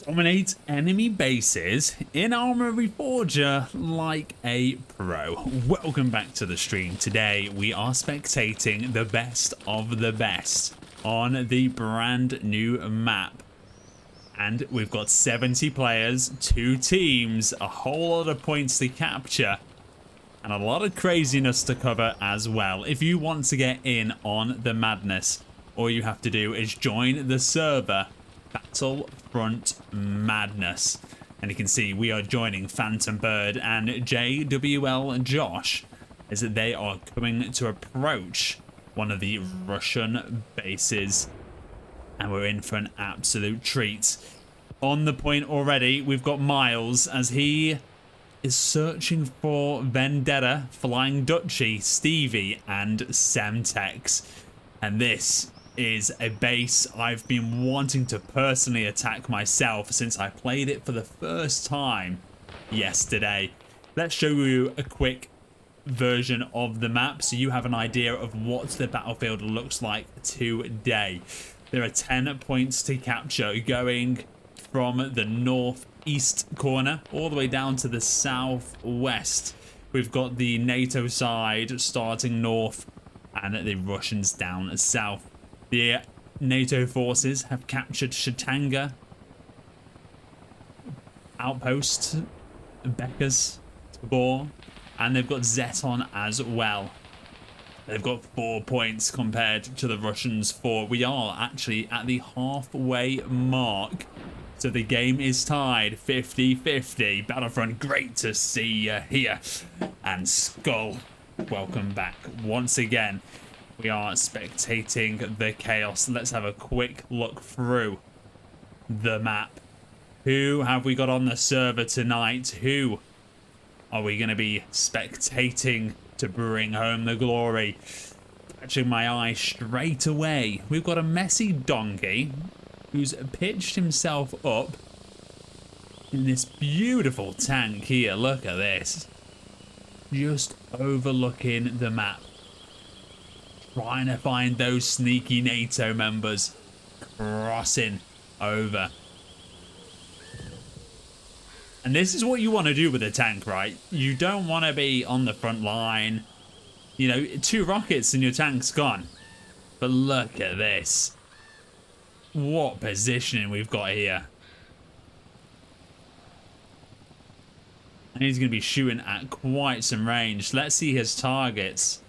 dominate enemy bases in Arma Reforger like a pro. Welcome back to the stream. Today we are spectating the best of the best on the brand new map. And we've got 70 players, 2 teams, a whole lot of points to capture, and a lot of craziness to cover as well. If you want to get in on the madness, all you have to do is join the server BattleFront Madness. And you can see we are joining Phantom Bird and JWL Josh as they are coming to approach one of the Russian bases. And we're in for an absolute treat. On the point already, we've got Miles as he is searching for Vendetta, Flying Dutchie, Stevie, and Semtex. And this is a base I've been wanting to personally attack myself since I played it for the first time yesterday. Let's show you a quick version of the map so you have an idea of what the battlefield looks like today. There are 10 points to capture going from the northeast corner all the way down to the southwest. We've got the NATO side starting north and the Russians down south. The NATO forces have captured Chitanga, Outpost, Becker's, Tabor, and they've got Zeton as well. They've got 4 points compared to the Russians' 4. We are actually at the halfway mark. So the game is tied 50-50. Battlefront, great to see you here. And Skull, welcome back once again. We are spectating the chaos. Let's have a quick look through the map. Who have we got on the server tonight? Who are we going to be spectating to bring home the glory? Catching my eye straight away, we've got a messy donkey who's pitched himself up in this beautiful tank here. Look at this, just overlooking the map, trying to find those sneaky NATO members crossing over. And this is what you want to do with a tank, right? You don't want to be on the front line. You know, 2 rockets and your tank's gone. But look at this. What positioning we've got here. And he's going to be shooting at quite some range. Let's see his targets.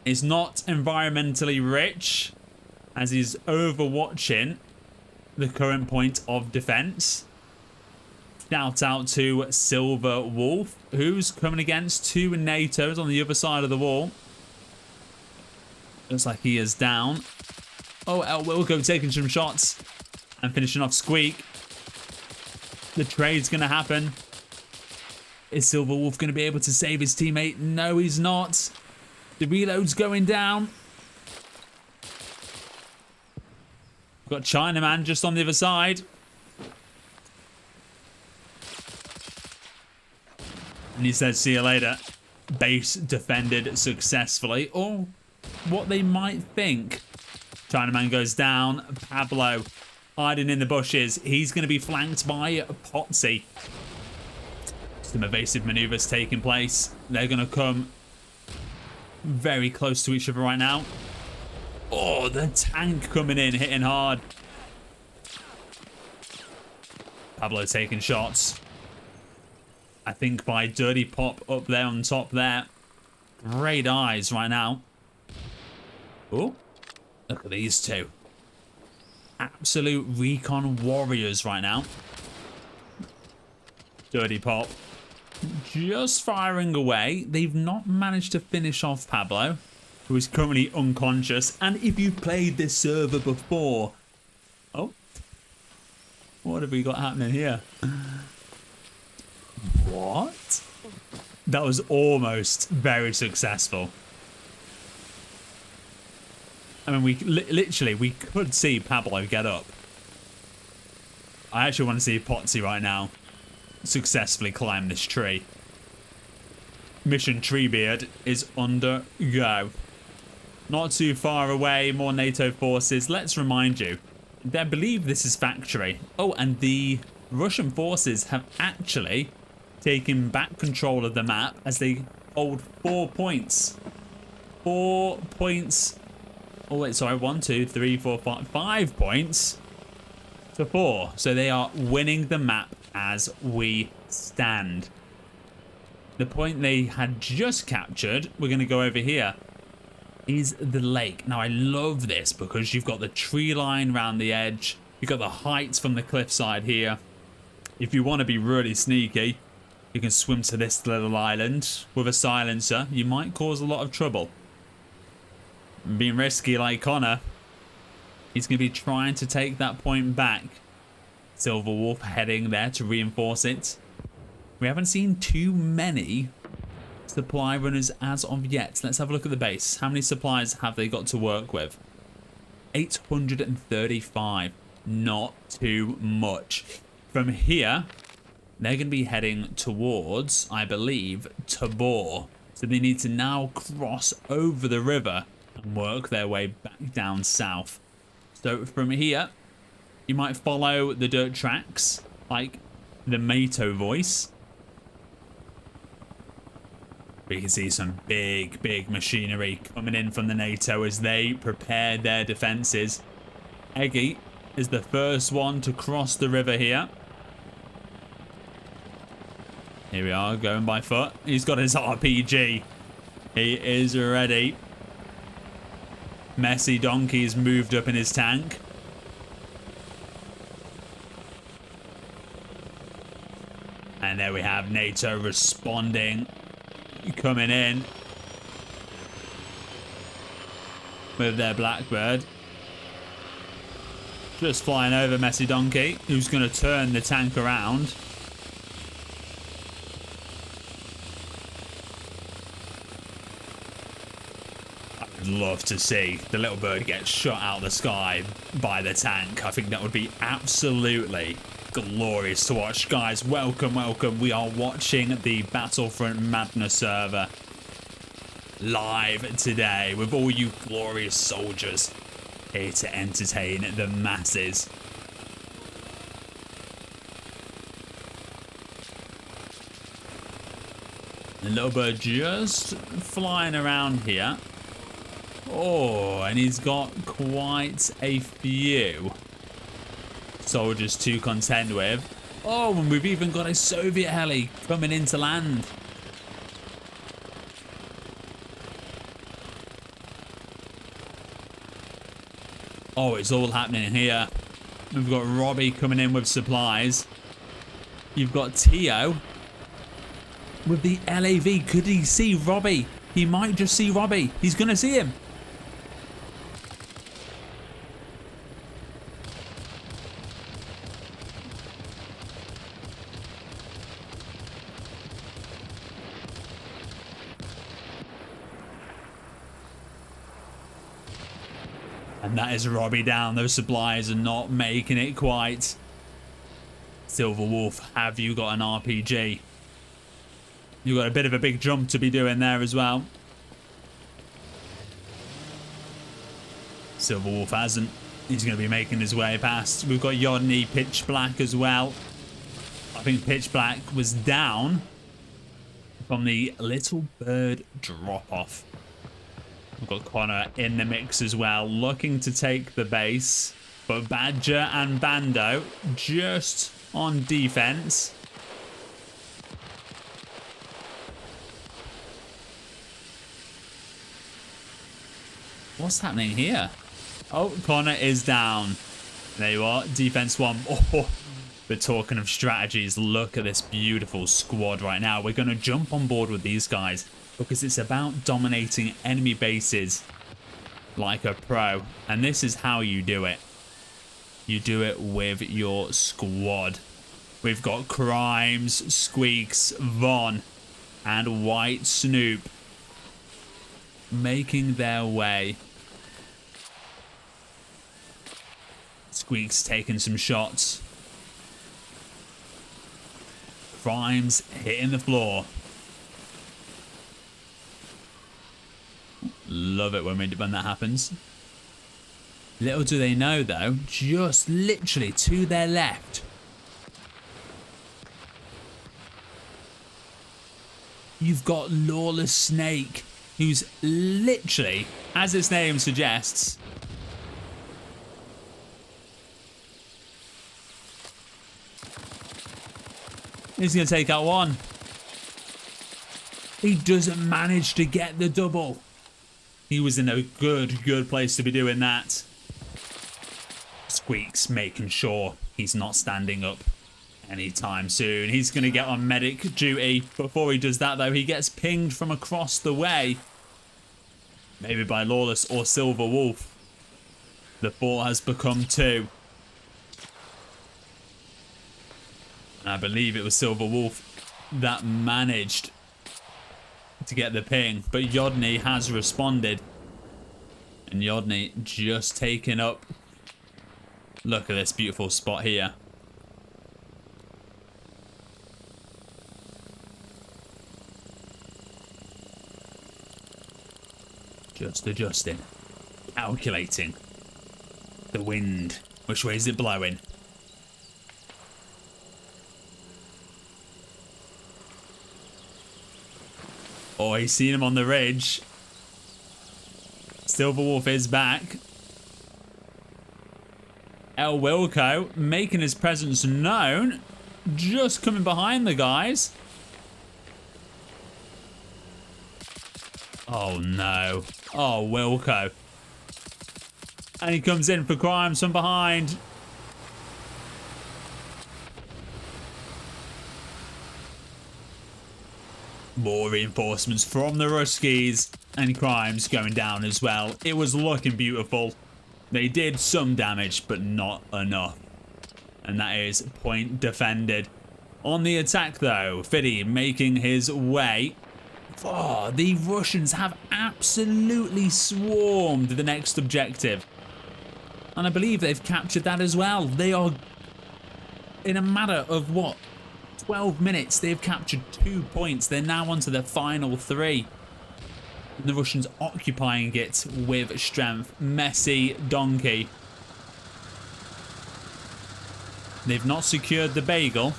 It's not environmentally rich, as he's overwatching the current point of defense. Shout out to Silver Wolf, who's coming against 2 NATOs on the other side of the wall. Looks like he is down. Oh, Wilco taking some shots and finishing off Squeak. The trade's going to happen. Is Silver Wolf going to be able to save his teammate? No, he's not. The reload's going down. We've got Chinaman just on the other side. And he said, see you later. Base defended successfully. Or what they might think. Chinaman goes down. Pablo hiding in the bushes. He's going to be flanked by Potsy. Some evasive maneuvers taking place. They're going to come very close to each other right now. Oh, the tank coming in, hitting hard. Pablo taking shots. I think by Dirty Pop up there on top there. Great eyes right now. Oh, look at these 2. Absolute recon warriors right now. Dirty Pop just firing away. They've not managed to finish off Pablo, who is currently unconscious. And if you've played this server before... Oh. What have we got happening here? What? That was almost very successful. I mean, we literally, we could see Pablo get up. I actually want to see Potsy right now successfully climb this tree. Mission Treebeard is under go. Not too far away, more NATO forces. Let's remind you, I believe this is factory. Oh, and the Russian forces have actually taken back control of the map as they hold 4 points. 4 points. Oh, wait, sorry. 1, 2, 3, 4, 5. 5 points to 4. So they are winning the map as we stand. The point they had just captured, we're going to go over here, is the lake. Now, I love this because you've got the tree line around the edge. You've got the heights from the cliffside here. If you want to be really sneaky, you can swim to this little island with a silencer. You might cause a lot of trouble. Being risky like Connor, he's going to be trying to take that point back. Silver Wolf heading there to reinforce it. We haven't seen too many supply runners as of yet. Let's have a look at the base. How many supplies have they got to work with? 835. Not too much. From here, they're going to be heading towards, I believe, Tabor. So they need to now cross over the river and work their way back down south. So from here, you might follow the dirt tracks, like the NATO voice. We can see some big machinery coming in from the NATO as they prepare their defenses. Eggy is the first one to cross the river here. Here we are, going by foot. He's got his RPG. He is ready. Messy Donkey's moved up in his tank. And there we have NATO responding. Coming in with their Blackbird. Just flying over Messy Donkey, who's going to turn the tank around. I'd love to see the little bird get shot out of the sky by the tank. I think that would be absolutely glorious to watch. Guys, welcome. We are watching the Battlefront Madness server live today with all you glorious soldiers here to entertain the masses. The little bird just flying around here. Oh, and he's got quite a few soldiers to contend with. Oh, and we've even got a Soviet heli coming into land. Oh, it's all happening here. We've got Robbie coming in with supplies. You've got Tio with the LAV. Could he see Robbie? He might just see Robbie. He's going to see him. And that is Robbie down. Those supplies are not making it quite. Silver Wolf, have you got an RPG? You've got a bit of a big jump to be doing there as well. Silver Wolf hasn't. He's going to be making his way past. We've got Yodney, Pitch Black as well. I think Pitch Black was down from the Little Bird drop-off. We've got Connor in the mix as well, looking to take the base. But Badger and Bando just on defense. What's happening here? Oh, Connor is down. There you are, defense 1. Oh, but talking of strategies, look at this beautiful squad right now. We're going to jump on board with these guys, because it's about dominating enemy bases like a pro. And this is how you do it. You do it with your squad. We've got Crimes, Squeaks, Von, and White Snoop making their way. Squeaks taking some shots. Crimes hitting the floor. Love it when that happens. Little do they know, though, just literally to their left, you've got Lawless Snake, who's literally, as its name suggests, he's going to take out one. He doesn't manage to get the double. He was in a good place to be doing that. Squeak's making sure he's not standing up anytime soon. He's going to get on medic duty. Before he does that, though, he gets pinged from across the way. Maybe by Lawless or Silver Wolf. The 4 has become 2. I believe it was Silver Wolf that managed to get the ping, but Yodney has responded. And Yodney just taking up. Look at this beautiful spot here. Just adjusting. Calculating. The wind. Which way is it blowing? Oh, he's seen him on the ridge. Silver Wolf is back. El Wilco making his presence known. Just coming behind the guys. Oh no. Oh, Wilco. And he comes in for crimes from behind. More reinforcements from the Ruskies, and crimes going down as well. It was looking beautiful. They did some damage, but not enough. And that is point defended. On the attack, though, Fiddy making his way. Oh, the Russians have absolutely swarmed the next objective. And I believe they've captured that as well. They are, in a matter of what? 12 minutes, they've captured 2 points. They're now on to their final 3. And the Russians occupying it with strength. Messy donkey. They've not secured the bagel.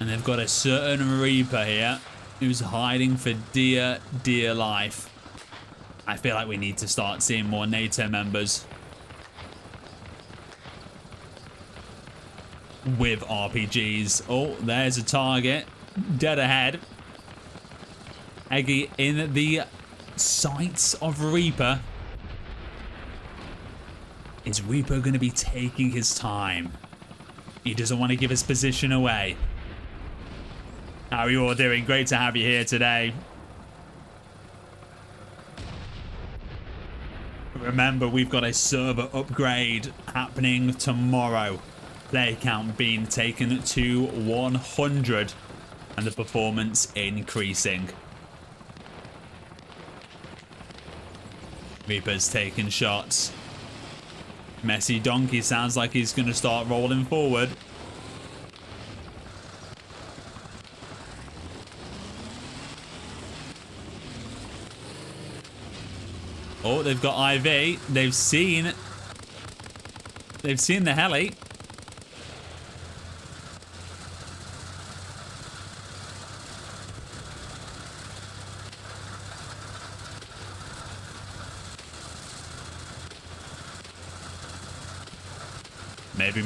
And they've got a certain Reaper here who's hiding for dear, dear life. I feel like we need to start seeing more NATO members with RPGs. Oh, there's a target. Dead ahead. Eggy in the sights of Reaper. Is Reaper going to be taking his time? He doesn't want to give his position away. How are you all doing? Great to have you here today. Remember, we've got a server upgrade happening tomorrow. Player count being taken to 100 and the performance increasing. Reaper's taking shots. Messy Donkey sounds like he's going to start rolling forward. Oh, they've got IV. They've seen the heli.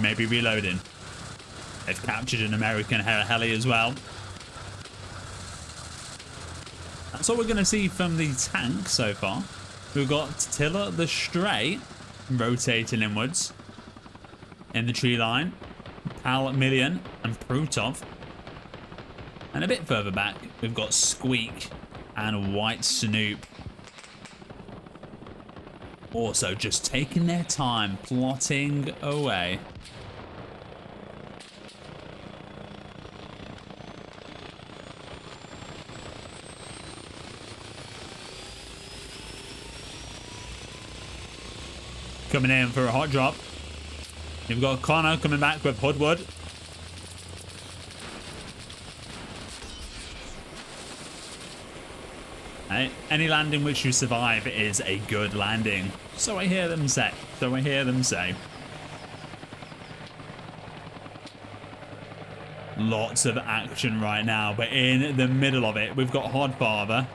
Maybe reloading. They've captured an American heli as well. That's all we're going to see from the tank so far. We've got Tiller the Stray rotating inwards in the tree line. Pal Million and Prutov. And a bit further back, we've got Squeak and White Snoop. Also just taking their time, plotting away. Coming in for a hot drop. You've got Connor coming back with Hoodwood. Any landing which you survive is a good landing. So I hear them say. Lots of action right now, but in the middle of it, we've got Hodfather.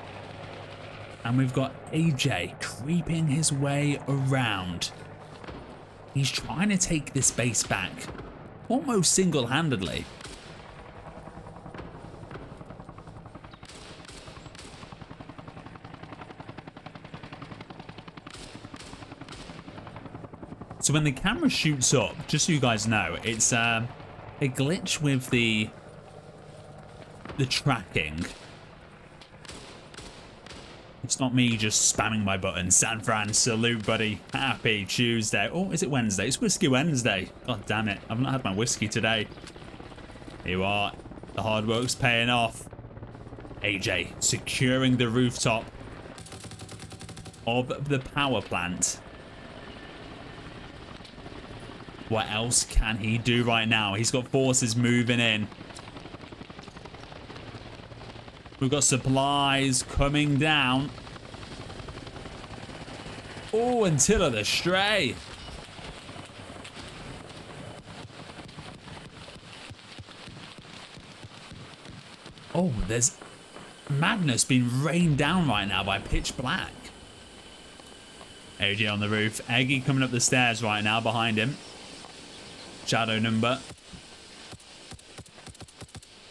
And we've got AJ creeping his way around. He's trying to take this base back, almost single-handedly. So when the camera shoots up, just so you guys know, it's a glitch with the tracking. It's not me just spamming my button. San Fran, salute, buddy. Happy Tuesday. Oh, is it Wednesday? It's Whiskey Wednesday. God damn it. I've not had my whiskey today. Here you are. The hard work's paying off. AJ securing the rooftop of the power plant. What else can he do right now? He's got forces moving in. We've got supplies coming down. Oh, Antilla the Stray. Oh, there's madness being rained down right now by Pitch Black. AJ on the roof. Eggy coming up the stairs right now behind him. Shadow number.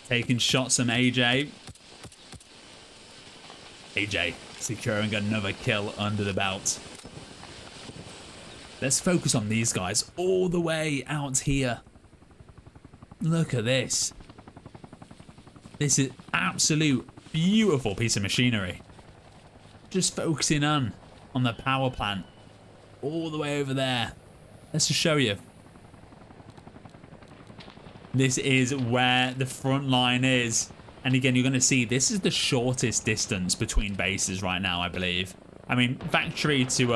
Taking shots from AJ. AJ securing another kill under the belt. Let's focus on these guys all the way out here. Look at this. This is absolute beautiful piece of machinery. Just focusing on the power plant all the way over there. Let's just show you. This is where the front line is. And again, you're going to see this is the shortest distance between bases right now, I believe. I mean, factory to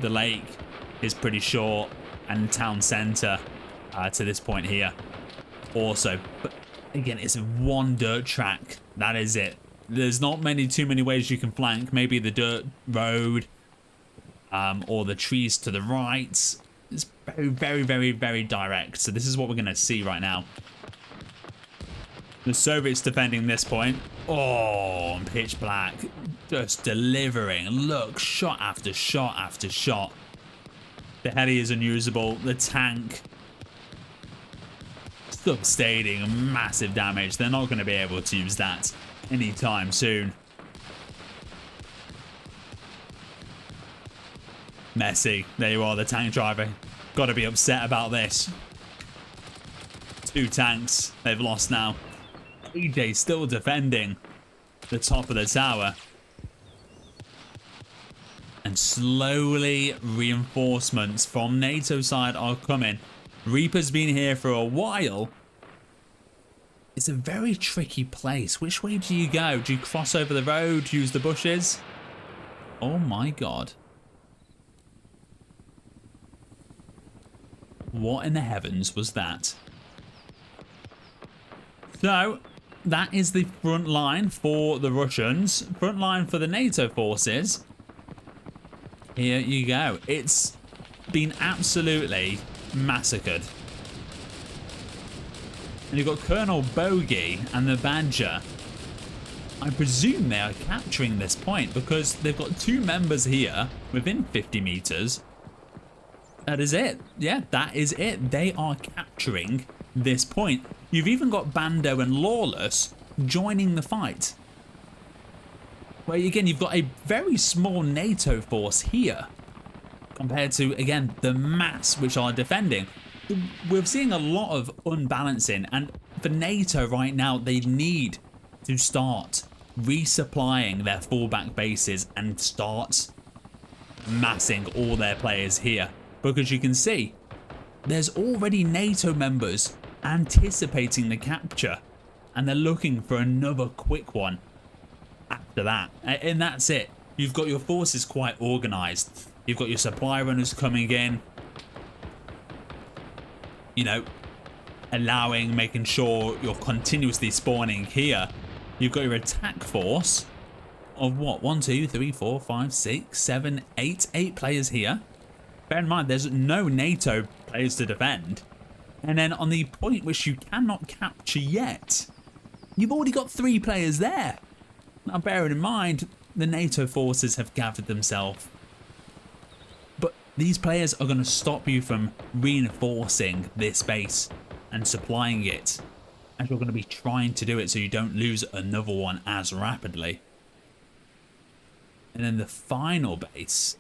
the lake is pretty short, and town center to this point here also. But again, it's one dirt track. That is it. There's not too many ways you can flank. Maybe the dirt road or the trees to the right. It's very, very, very, very direct. So this is what we're going to see right now. The Soviets defending this point. Oh, Pitch Black just delivering. Look, shot after shot after shot. The heli is unusable. The tank sustaining massive damage. They're not going to be able to use that anytime soon. Messi, there you are, the tank driver. Got to be upset about this. 2 tanks they've lost now. AJ still defending the top of the tower. And slowly reinforcements from NATO side are coming. Reaper's been here for a while. It's a very tricky place. Which way do you go? Do you cross over the road, use the bushes? Oh my god. What in the heavens was that? So, that is the front line for the Russians. Front line for the NATO forces. Here you go. It's been absolutely massacred. And you've got Colonel Bogey and the Badger. I presume they are capturing this point because they've got 2 members here within 50 meters. That is it. Yeah, that is it. They are capturing this point. You've even got Bando and Lawless joining the fight. Where again, you've got a very small NATO force here compared to, again, the mass which are defending. We're seeing a lot of unbalancing, and for NATO right now, they need to start resupplying their fallback bases and start massing all their players here. Because you can see, there's already NATO members anticipating the capture, and they're looking for another quick one after that. And that's it. You've got your forces quite organized. You've got your supply runners coming in, you know, making sure you're continuously spawning here. You've got your attack force of what? 1, 2, 3, 4, 5, 6, 7, 8. 8 players here. Bear in mind, there's no NATO players to defend. And then on the point which you cannot capture yet, you've already got 3 players there. Now, bearing in mind, the NATO forces have gathered themselves. But these players are going to stop you from reinforcing this base and supplying it, as you're going to be trying to do it so you don't lose another one as rapidly. And then the final base.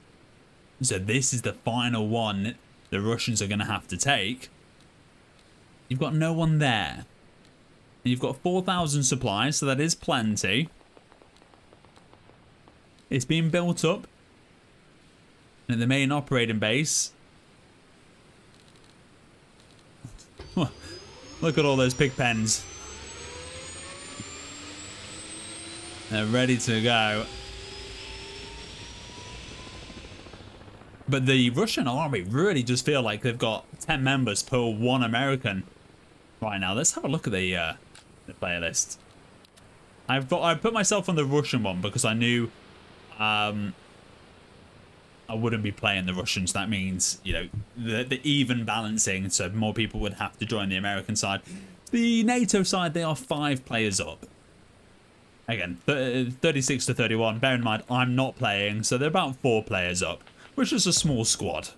So this is the final one the Russians are going to have to take. You've got no one there. And you've got 4,000 supplies, so that is plenty. It's being built up. And the main operating base. Look at all those pig pens. They're ready to go. But the Russian army really does feel like they've got 10 members per 1 American right now. Let's have a look at the playlist. I put myself on the Russian one because I knew I wouldn't be playing the Russians. That means, you know, the even balancing, so more people would have to join the American side. The NATO side, they are 5 players up. Again, 36 to 31. Bear in mind, I'm not playing, so they're about 4 players up, which is a small squad.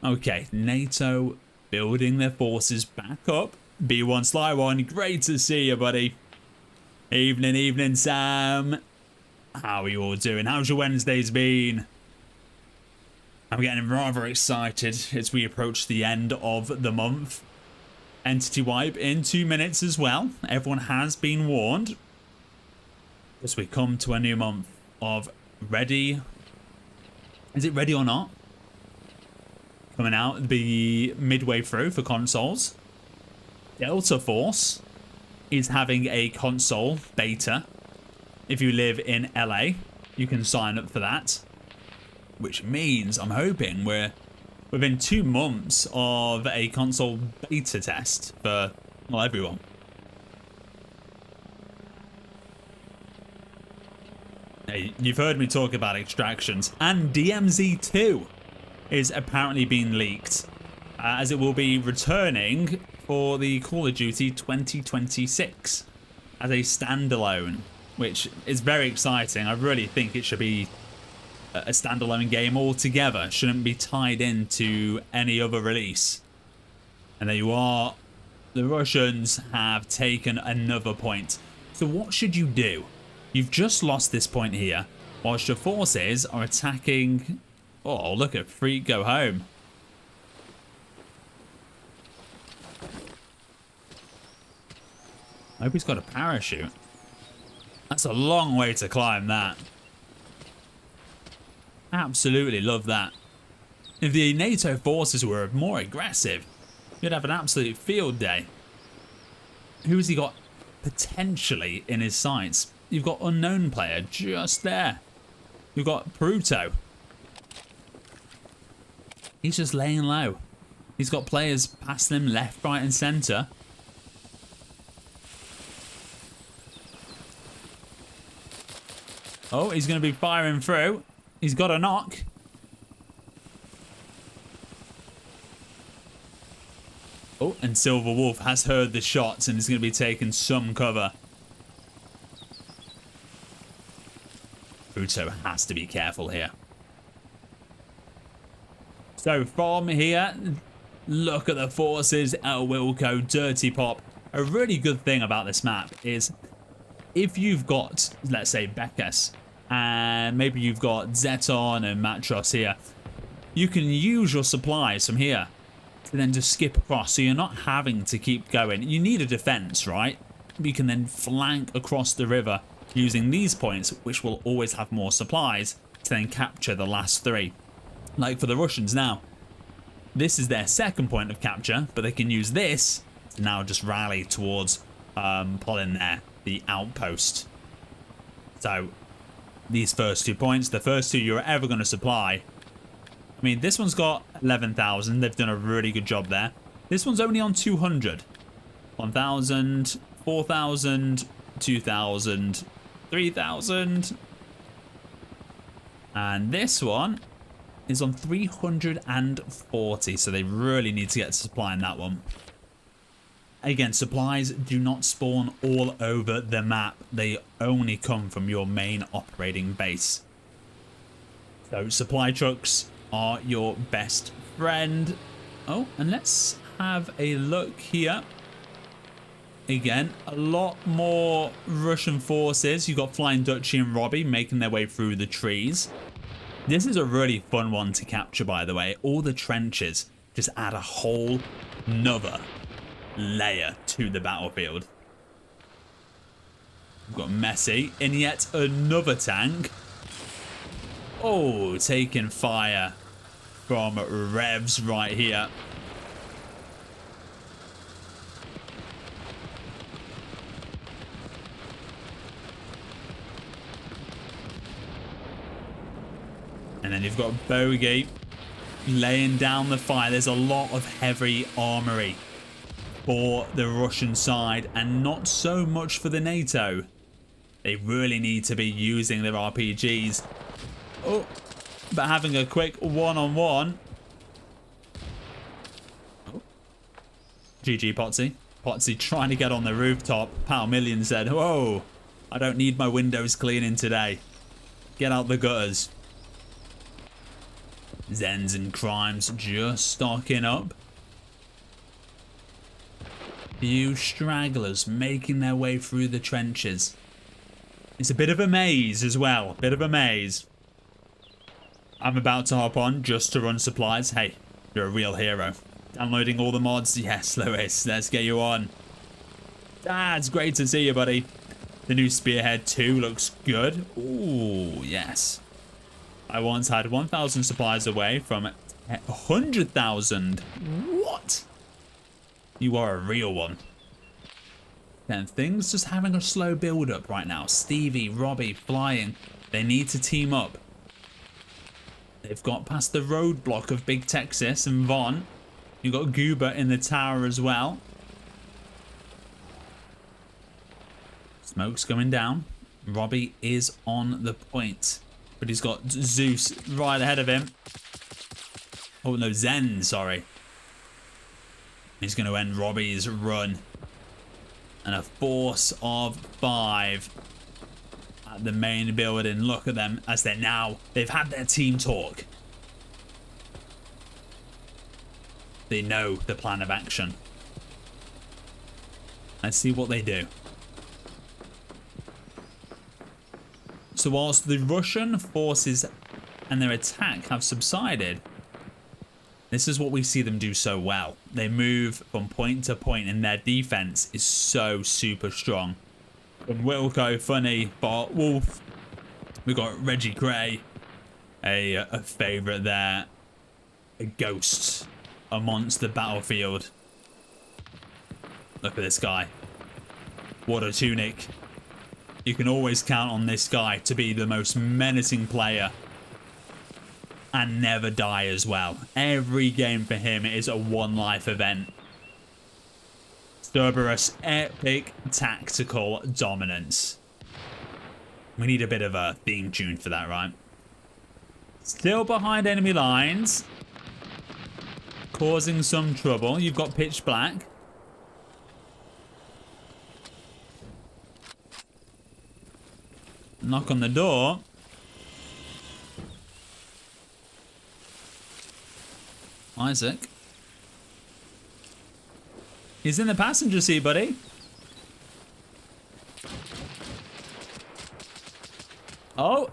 Okay, NATO building their forces back up. B1 Sly One, great to see you, buddy. Evening, evening, Sam. How are you all doing? How's your Wednesdays been? I'm getting rather excited as we approach the end of the month. Entity wipe in 2 minutes as well. Everyone has been warned. As we come to a new month of ready. Is it ready or not? Coming out the midway through for consoles. Delta Force is having a console beta. If you live in LA, you can sign up for that. Which means I'm hoping we're within 2 months of a console beta test for, well, everyone. Hey, you've heard me talk about extractions, and DMZ2 is apparently being leaked, as it will be returning for the Call of Duty 2026 as a standalone, which is very exciting. I really think it should be a standalone game altogether. Shouldn't be tied into any other release. And there you are. The Russians have taken another point. So what should you do? You've just lost this point here, whilst your forces are attacking. Oh, look at Freak go home. I hope he's got a parachute. That's a long way to climb that. Absolutely love that. If the NATO forces were more aggressive, you'd have an absolute field day. Who's he got potentially in his sights? You've got unknown player just there. You've got Pruto. He's just laying low. He's got players passing him left, right and centre. Oh, he's going to be firing through. He's got a knock. Oh, and Silver Wolf has heard the shots and is going to be taking some cover. Pruto has to be careful here. So from here, look at the forces. El Wilco, Dirty Pop. A really good thing about this map is if you've got, let's say, Bekas, and maybe you've got Zeton and Matros here, you can use your supplies from here to then just skip across, so you're not having to keep going. You need a defense, right? You can then flank across the river using these points, which will always have more supplies, to then capture the last 3. Like for the Russians now, this is their second point of capture, but they can use this to now just rally towards pulling the outpost. So these first 2 points, the first 2 you're ever going to supply. I mean, this one's got 11,000. They've done a really good job there. This one's only on 200. 1,000, 4,000, 2,000, 3,000. And this one is on 340. So they really need to get supply in that one. Again, supplies do not spawn all over the map. They only come from your main operating base. So supply trucks are your best friend. Oh, and let's have a look here. Again, a lot more Russian forces. You've got Flying Dutchie and Robbie making their way through the trees. This is a really fun one to capture, by the way. All the trenches just add a whole nother layer to the battlefield. We've got Messi in yet another tank. Oh, taking fire from Revs right here. And then you've got Bogey laying down the fire. There's a lot of heavy armory for the Russian side and not so much for the NATO. They really need to be using their RPGs. Oh, but having a quick one-on-one. Oh. GG, Potsy. Potsy trying to get on the rooftop. Pal Million said, whoa, I don't need my windows cleaning today. Get out the gutters. Zens and Crimes just stocking up. Few stragglers making their way through the trenches. It's a bit of a maze as well. Bit of a maze. I'm about to hop on just to run supplies. Hey, you're a real hero. Downloading all the mods. Yes, Lewis. Let's get you on. It's great to see you, buddy. The new Spearhead 2 looks good. Ooh, yes. I once had 1,000 supplies away from 100,000. What? You are a real one. Then things just having a slow build up right now. Stevie, Robbie, flying. They need to team up. They've got past the roadblock of Big Texas and Von. You've got Goober in the tower as well. Smoke's going down. Robbie is on the point. But he's got Zeus right ahead of him. Oh, no, Zen, sorry. He's going to end Robbie's run. And a force of 5 at the main building. Look at them as they've had their team talk. They know the plan of action. Let's see what they do. So whilst the Russian forces and their attack have subsided, this is what we see them do so well. They move from point to point and their defense is so super strong. From Wilco, Funny, Bart, Wolf. We've got Reggie Gray, a favourite there. A ghost amongst the battlefield. Look at this guy. What a tunic. You can always count on this guy to be the most menacing player and never die as well. Every game for him is a one-life event. Cerberus, epic tactical dominance. We need a bit of a theme tune for that, right? Still behind enemy lines. Causing some trouble. You've got Pitch Black. Knock on the door. Isaac. He's in the passenger seat, buddy. Oh.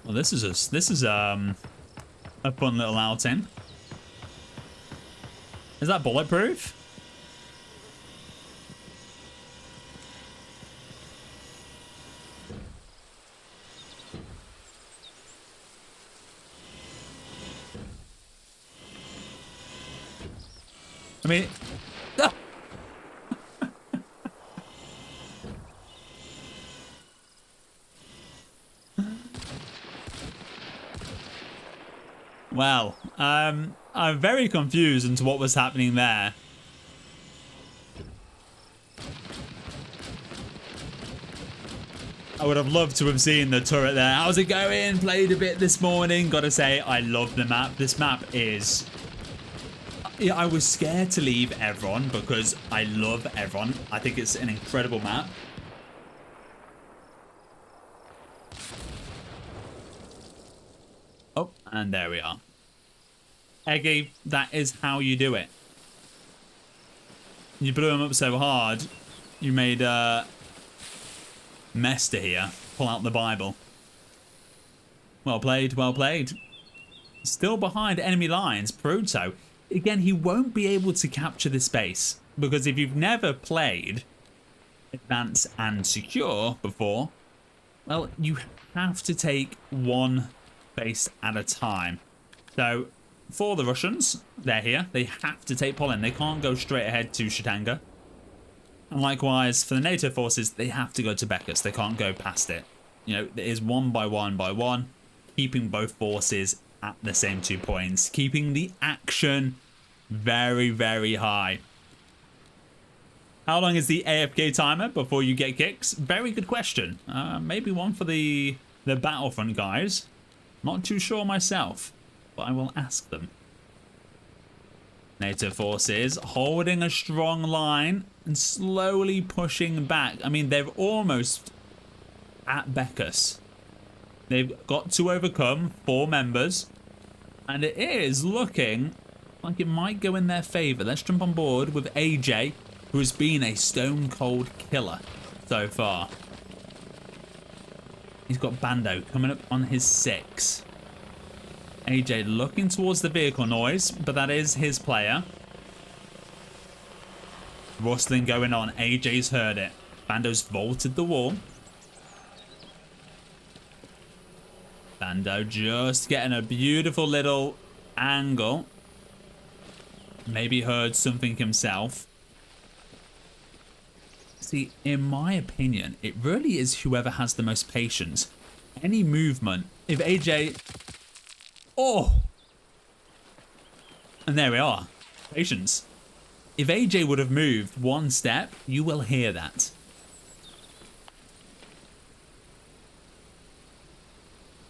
Well, this is a fun little outing. Is that bulletproof? I mean, ah! Well, I'm very confused into what was happening there. I would have loved to have seen the turret there. How's it going? Played a bit this morning. Gotta say, I love the map. This map is... Yeah, I was scared to leave Evron because I love Evron. I think it's an incredible map. Oh, and there we are. Eggy, that is how you do it. You blew him up so hard, you made Mester here pull out the Bible. Well played, well played. Still behind enemy lines, Pruto. Again, he won't be able to capture this base because if you've never played Advance and Secure before, well, you have to take one base at a time. So for the Russians, they're here. They have to take Poland. They can't go straight ahead to Chitanga. And likewise, for the NATO forces, they have to go to Bekus. They can't go past it. You know, it is one by one, keeping both forces at the same 2 points, keeping the action very, very high. How long is the AFK timer before you get kicks? Very good question. Maybe one for the Battlefront guys. Not too sure myself, but I will ask them. NATO forces holding a strong line and slowly pushing back. I mean, they're almost at Bekus. They've got to overcome 4 members, and it is looking like it might go in their favor. Let's jump on board with AJ, who has been a stone cold killer so far. He's got Bando coming up on his 6. AJ looking towards the vehicle noise, but that is his player. Rustling going on. AJ's heard it. Bando's vaulted the wall. Bando just getting a beautiful little angle. Maybe heard something himself. See, in my opinion, it really is whoever has the most patience. Any movement, if AJ... Oh! And there we are. Patience. If AJ would have moved one step, you will hear that.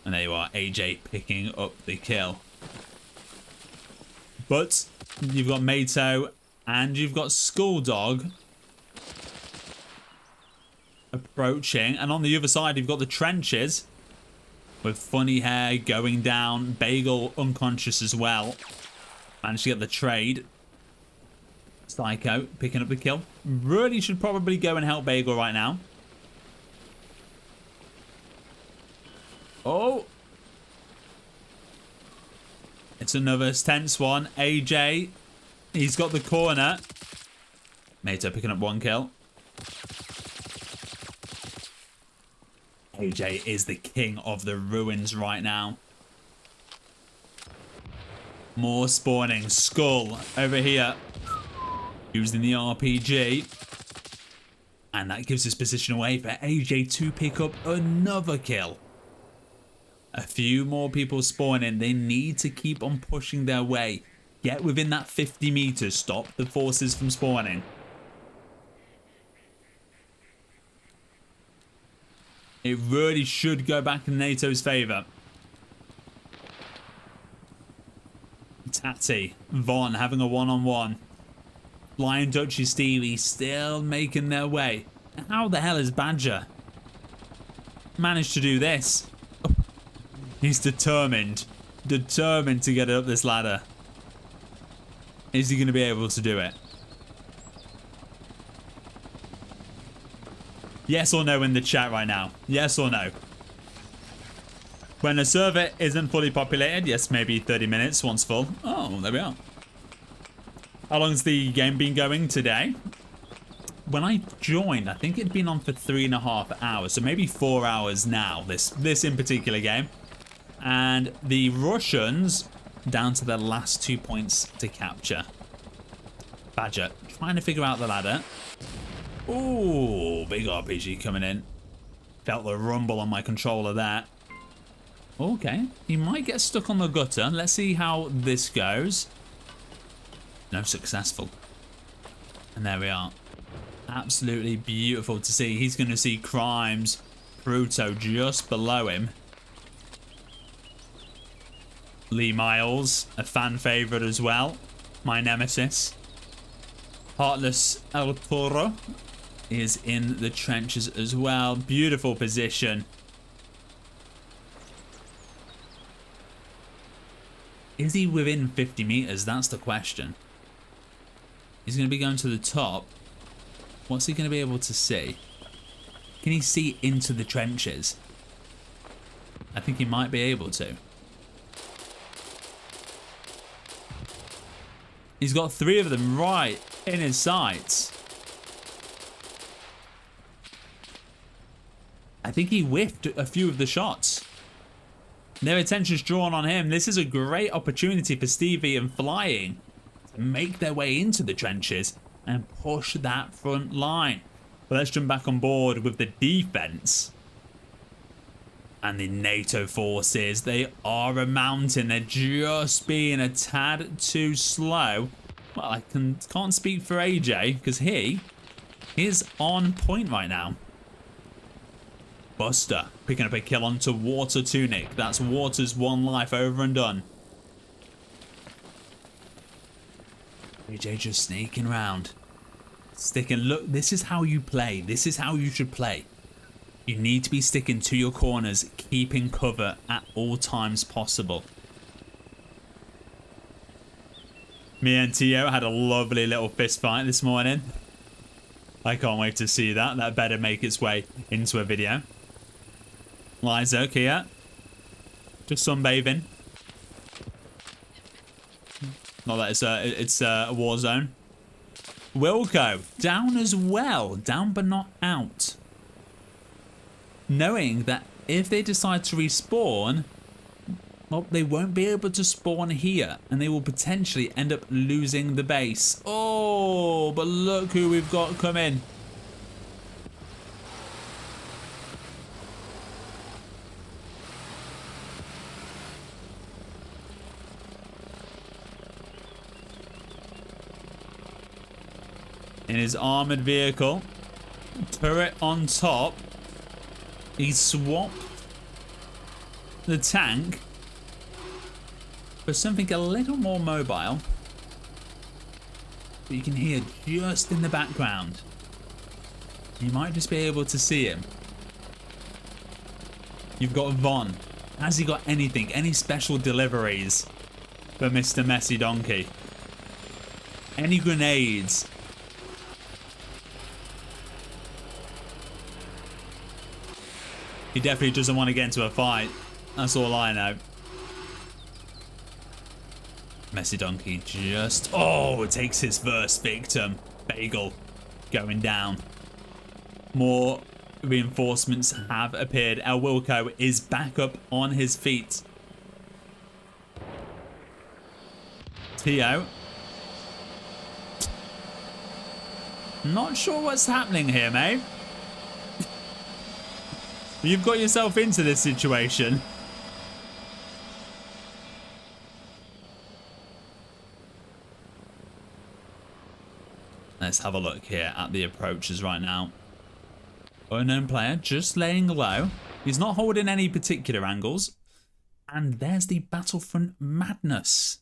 And there you are, AJ picking up the kill. But you've got Mato and you've got Skulldog approaching. And on the other side, you've got the trenches with Funny Hair going down. Bagel unconscious as well. Managed to get the trade. Psycho picking up the kill. Really should probably go and help Bagel right now. Oh. It's another tense one. AJ. He's got the corner. Mato picking up 1 kill. AJ is the king of the ruins right now. More spawning. Skull over here. Using the RPG. And that gives his position away for AJ to pick up another kill. A few more people spawning. They need to keep on pushing their way. Get within that 50 meters. Stop the forces from spawning. It really should go back in NATO's favor. Tati, Von having a one-on-one. Lion Dutchy Stevie still making their way. How the hell is Badger managed to do this? Oh, he's determined. Determined to get up this ladder. Is he going to be able to do it? Yes or no in the chat right now. Yes or no. When a server isn't fully populated, yes, maybe 30 minutes once full. Oh, there we are. How long's the game been going today? When I joined, I think it'd been on for 3.5 hours. So maybe 4 hours now, this in particular game. And the Russians down to their last 2 points to capture. Badger trying to figure out the ladder. Ooh, big RPG coming in. Felt the rumble on my controller there. Okay, he might get stuck on the gutter. Let's see how this goes. No, successful. And there we are. Absolutely beautiful to see. He's going to see Crimes Pruto just below him. Lee Miles, a fan favorite as well. My nemesis. Heartless El Toro is in the trenches as well. Beautiful position. Is he within 50 meters? That's the question. He's going to be going to the top. What's he going to be able to see? Can he see into the trenches? I think he might be able to. He's got 3 of them right in his sights. I think he whiffed a few of the shots. Their attention's drawn on him. This is a great opportunity for Stevie and Flying to make their way into the trenches and push that front line. But let's jump back on board with the defense. And the NATO forces, they are a mountain. They're just being a tad too slow. Well, I can't speak for AJ because he is on point right now. Buster picking up a kill onto Water Tunic. That's Water's 1 life over and done. AJ just sneaking around. Sticking. Look, this is how you play. This is how you should play. You need to be sticking to your corners, keeping cover at all times possible. Me and Tio had a lovely little fist fight this morning. I can't wait to see that. That better make its way into a video. Liza, Kia. Just sunbathing. Not that it's a war zone. Wilco down as well. Down but not out. Knowing that if they decide to respawn, well, they won't be able to spawn here. And they will potentially end up losing the base. Oh, but look who we've got coming. In his armored vehicle. Turret on top. He swapped the tank for something a little more mobile. But you can hear just in the background. You might just be able to see him. You've got Von. Has he got anything? Any special deliveries for Mr. Messy Donkey? Any grenades? He definitely doesn't want to get into a fight. That's all I know. Messy Donkey just... Oh, takes his first victim. Bagel going down. More reinforcements have appeared. El Wilco is back up on his feet. Tio. Not sure what's happening here, mate. You've got yourself into this situation. Let's have a look here at the approaches right now. Unknown player just laying low. He's not holding any particular angles. And there's the Battlefront madness.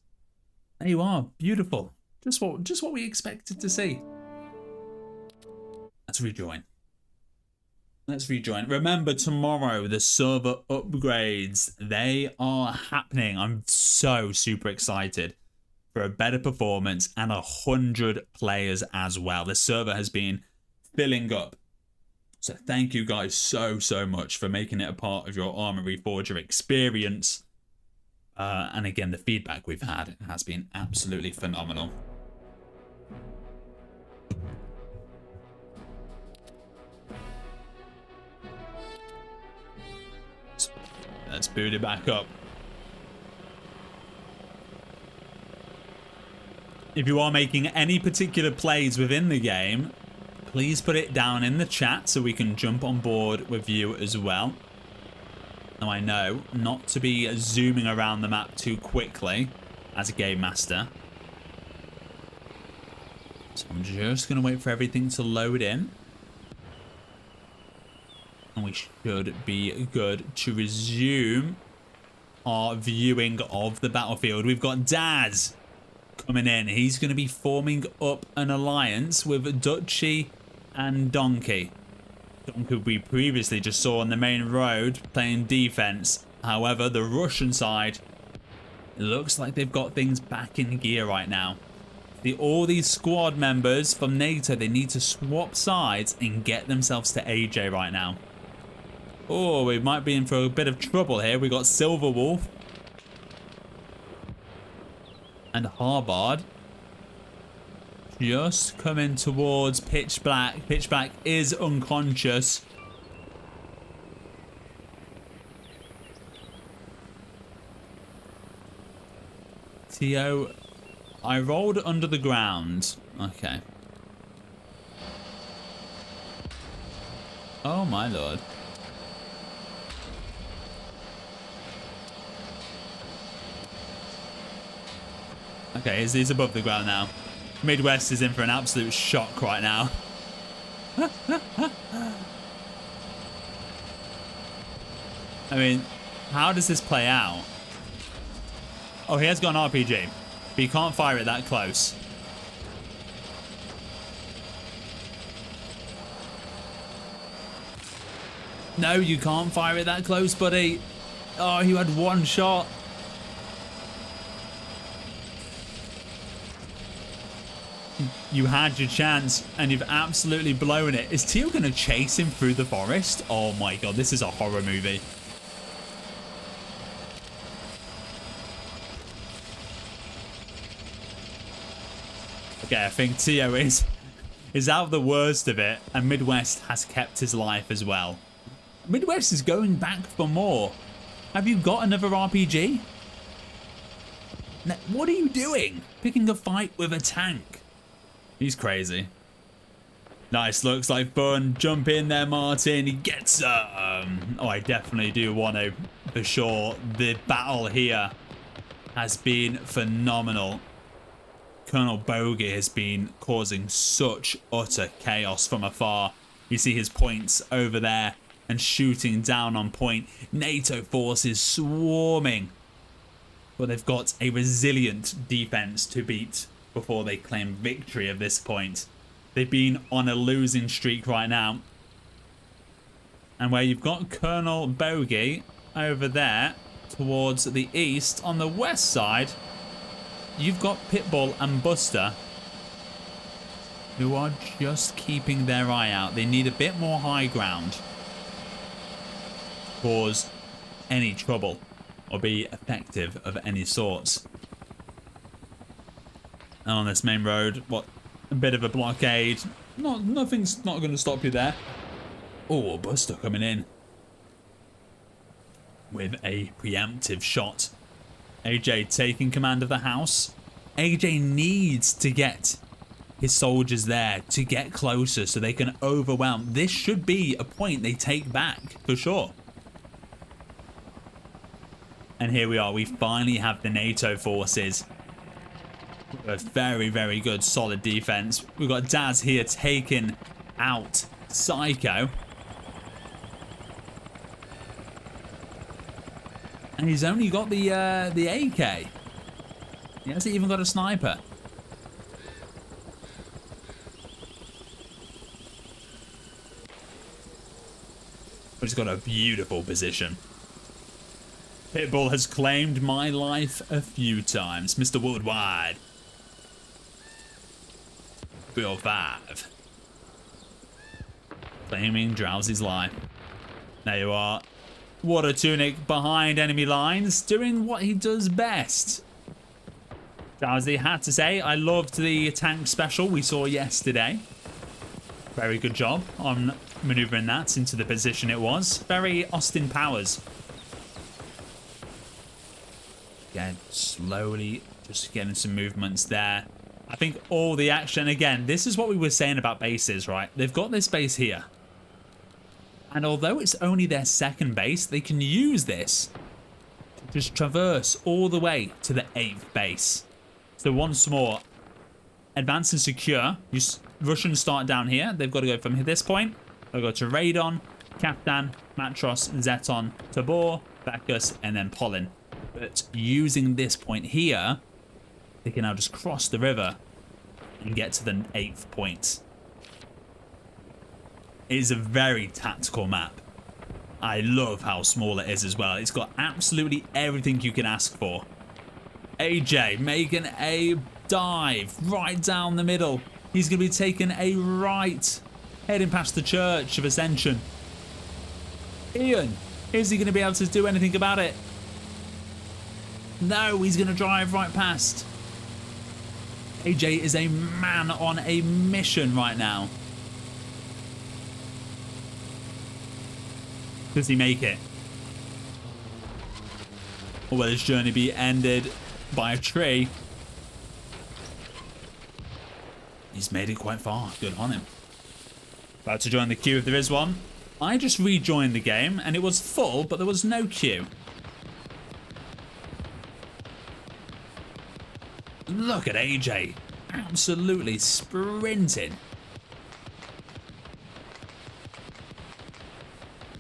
There you are. Beautiful. Just what we expected to see. Let's rejoin. Let's rejoin. Remember, tomorrow, the server upgrades, they are happening. I'm so super excited for a better performance and 100 players as well. The server has been filling up. So thank you guys so much for making it a part of your Arma Reforger experience. And again, the feedback we've had has been absolutely phenomenal. Let's boot it back up. If you are making any particular plays within the game, please put it down in the chat so we can jump on board with you as well. Now I know not to be zooming around the map too quickly as a game master. So I'm just going to wait for everything to load in. And we should be good to resume our viewing of the battlefield. We've got Daz coming in. He's going to be forming up an alliance with Duchy and Donkey. Donkey we previously just saw on the main road playing defense. However, the Russian side, it looks like they've got things back in gear right now. All these squad members from NATO, they need to swap sides and get themselves to AJ right now. Oh, we might be in for a bit of trouble here. We got Silver Wolf and Harbard just coming towards Pitch Black. Pitch Black is unconscious. Tio, I rolled under the ground. Okay. Oh my lord. Okay, he's above the ground now. Midwest is in for an absolute shock right now. I mean, how does this play out? Oh, he has got an RPG, but you can't fire it that close. No, you can't fire it that close, buddy. Oh, you had one shot. You had your chance, and you've absolutely blown it. Is Tio going to chase him through the forest? Oh my god, this is a horror movie. Okay, I think Tio is out of the worst of it, and Midwest has kept his life as well. Midwest is going back for more. Have you got another RPG? What are you doing? Picking a fight with a tank. He's crazy. Nice, looks like fun. Jump in there, Martin. He gets oh, I definitely do want to, for sure. The battle here has been phenomenal. Colonel Bogey has been causing such utter chaos from afar. You see his points over there and shooting down on point. NATO forces swarming. But they've got a resilient defense to beat before they claim victory at this point. They've been on a losing streak right now. And where you've got Colonel Bogey over there towards the east, on the west side, you've got Pitbull and Buster, who are just keeping their eye out. They need a bit more high ground to cause any trouble or be effective of any sorts. And on this main road, what, a bit of a blockade. Nothing's not going to stop you there. Oh, Buster coming in with a preemptive shot. AJ taking command of the house. AJ needs to get his soldiers there to get closer so they can overwhelm. This should be a point they take back for sure. And here we are. We finally have the NATO forces. A very, very good, solid defense. We've got Daz here taking out Psycho. And he's only got the AK. He hasn't even got a sniper. But he's got a beautiful position. Pitbull has claimed my life a few times. Mr. Worldwide. Bill 5. Claiming Drowsy's life. There you are. Water Tunic behind enemy lines, doing what he does best. Drowsy had to say, I loved the tank special we saw yesterday. Very good job on maneuvering that into the position it was. Very Austin Powers. Again, slowly just getting some movements there. I think all the action, again, this is what we were saying about bases, right? They've got this base here. And although it's only their second base, they can use this to just traverse all the way to the 8th base. So once more, advance and secure. Russians start down here. They've got to go from this point. They'll go to Radon. Captain, Matros, Zeton, Tabor, Bacchus, and then Pollen. But using this point here, they can now just cross the river and get to the 8th point. It is a very tactical map. I love how small it is as well. It's got absolutely everything you can ask for. AJ making a dive right down the middle. He's going to be taking a right, heading past the Church of Ascension. Ian, is he going to be able to do anything about it? No, he's going to drive right past. AJ is a man on a mission right now. Does he make it? Or will his journey be ended by a tree? He's made it quite far. Good on him. About to join the queue if there is one. I just rejoined the game and it was full, but there was no queue. Look at AJ. Absolutely sprinting.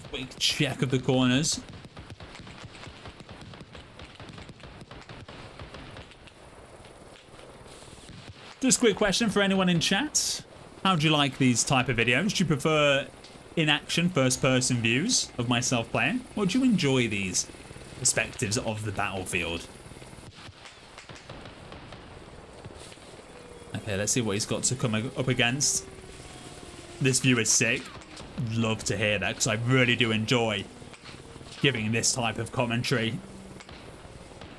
Quick check of the corners. Just a quick question for anyone in chat. How do you like these type of videos? Do you prefer in-action, first-person views of myself playing? Or do you enjoy these perspectives of the battlefield? Okay, let's see what he's got to come up against. This view is sick. Love to hear that because I really do enjoy giving this type of commentary.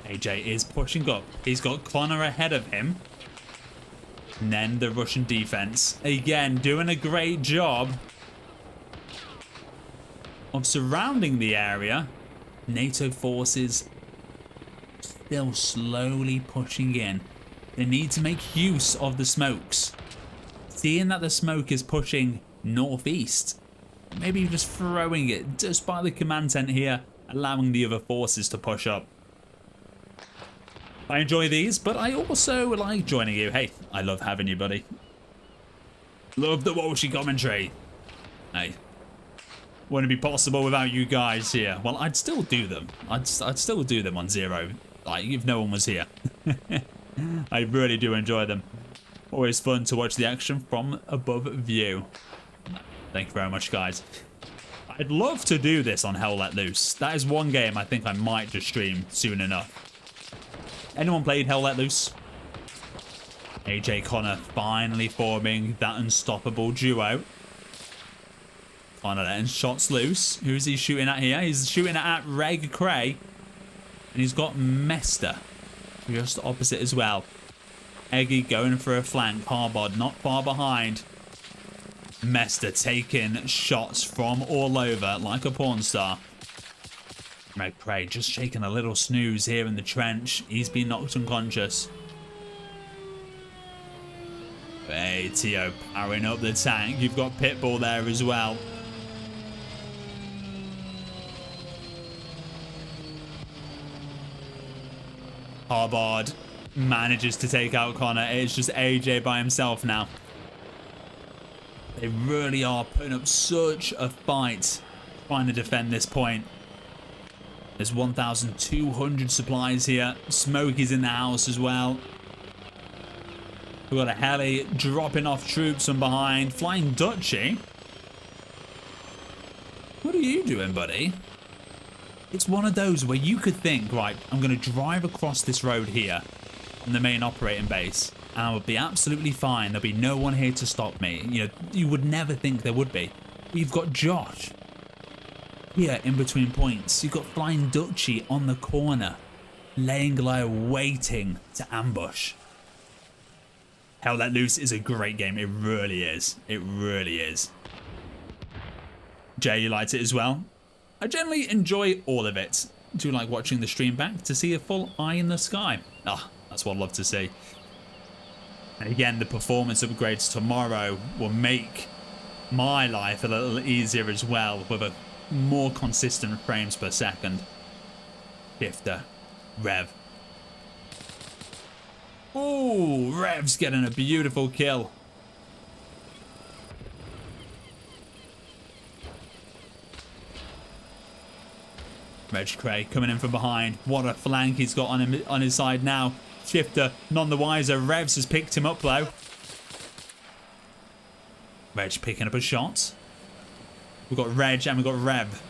AJ is pushing up. He's got Connor ahead of him. And then the Russian defense. Again, doing a great job of surrounding the area. NATO forces still slowly pushing in. They need to make use of the smokes. Seeing that the smoke is pushing northeast, maybe just throwing it just by the command tent here, allowing the other forces to push up. I enjoy these, but I also like joining you. Hey, I love having you, buddy. Love the Walshy commentary. Hey, wouldn't be possible without you guys here. Well, I'd still do them. I'd still do them on zero, like if no one was here. I really do enjoy them. Always fun to watch the action from above view. Thank you very much, guys. I'd love to do this on Hell Let Loose. That is one game I think I might just stream soon enough. Anyone played Hell Let Loose? AJ Connor finally forming that unstoppable duo. Connor letting shots loose. Who's he shooting at here? He's shooting at Reg Cray. And he's got Mester just opposite as well. Eggy going for a flank. Harbod not far behind. Mester taking shots from all over like a porn star. Reg Cray just shaking a little snooze here in the trench. He's been knocked unconscious. Hey, Tio powering up the tank. You've got Pitbull there as well. Harbard manages to take out Connor. It's just AJ by himself now. They really are putting up such a fight trying to defend this point. There's 1,200 supplies here. Smokey's in the house as well. We've got a heli dropping off troops from behind. Flying Dutchy. What are you doing, buddy? It's one of those where you could think, right, I'm going to drive across this road here on the main operating base and I would be absolutely fine. There'll be no one here to stop me. You know, you would never think there would be. But you've got Josh here in between points. You've got Flying Dutchy on the corner, laying low, waiting to ambush. Hell Let Loose is a great game. It really is. It really is. Jay, you liked it as well? I generally enjoy all of it. Do like watching the stream back to see a full eye in the sky. Ah, that's what I love to see. And again, the performance upgrades tomorrow will make my life a little easier as well with a more consistent frames per second. Shifter, Rev. Oh, Rev's getting a beautiful kill. Reg Cray coming in from behind. What a flank he's got on him on his side now. Shifter, none the wiser. Revs has picked him up though. Reg picking up a shot. We've got Reg and we've got Rev.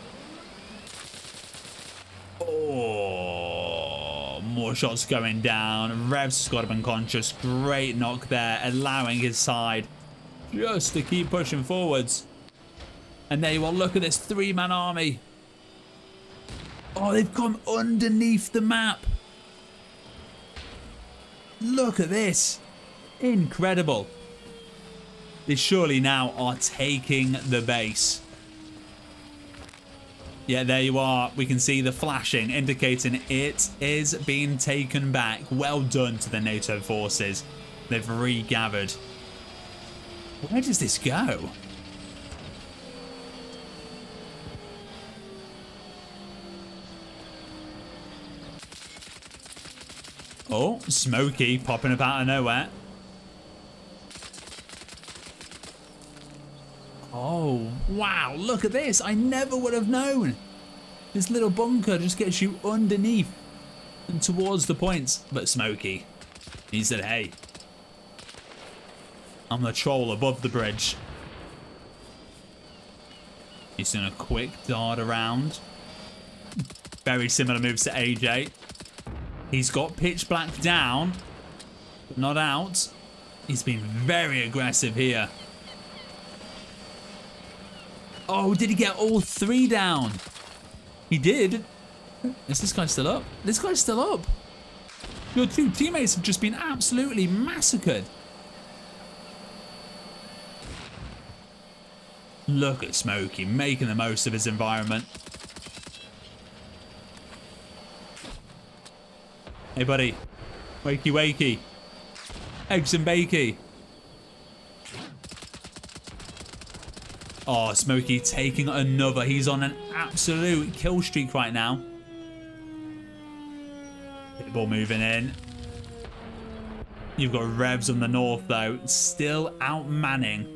Oh, more shots going down. Rev's got him unconscious. Great knock there, allowing his side just to keep pushing forwards. And there you are. Look at this three-man army. Oh, they've come underneath the map. Look at this. Incredible. They surely now are taking the base. Yeah, there you are. We can see the flashing indicating it is being taken back. Well done to the NATO forces. They've regathered. Where does this go? Oh, Smokey popping up out of nowhere. Oh, wow. Look at this. I never would have known. This little bunker just gets you underneath and towards the points. But Smokey, he said, hey, I'm the troll above the bridge. He's doing a quick dart around. Very similar moves to AJ. He's got pitch black down, but not out. He's been very aggressive here. Oh, did he get all three down? He did. Is this guy still up? This guy's still up. Your two teammates have just been absolutely massacred. Look at Smokey making the most of his environment. Hey, buddy. Wakey, wakey. Eggs and bakey. Oh, Smokey taking another. He's on an absolute kill streak right now. Pitbull moving in. You've got Revs on the north, though. Still outmanning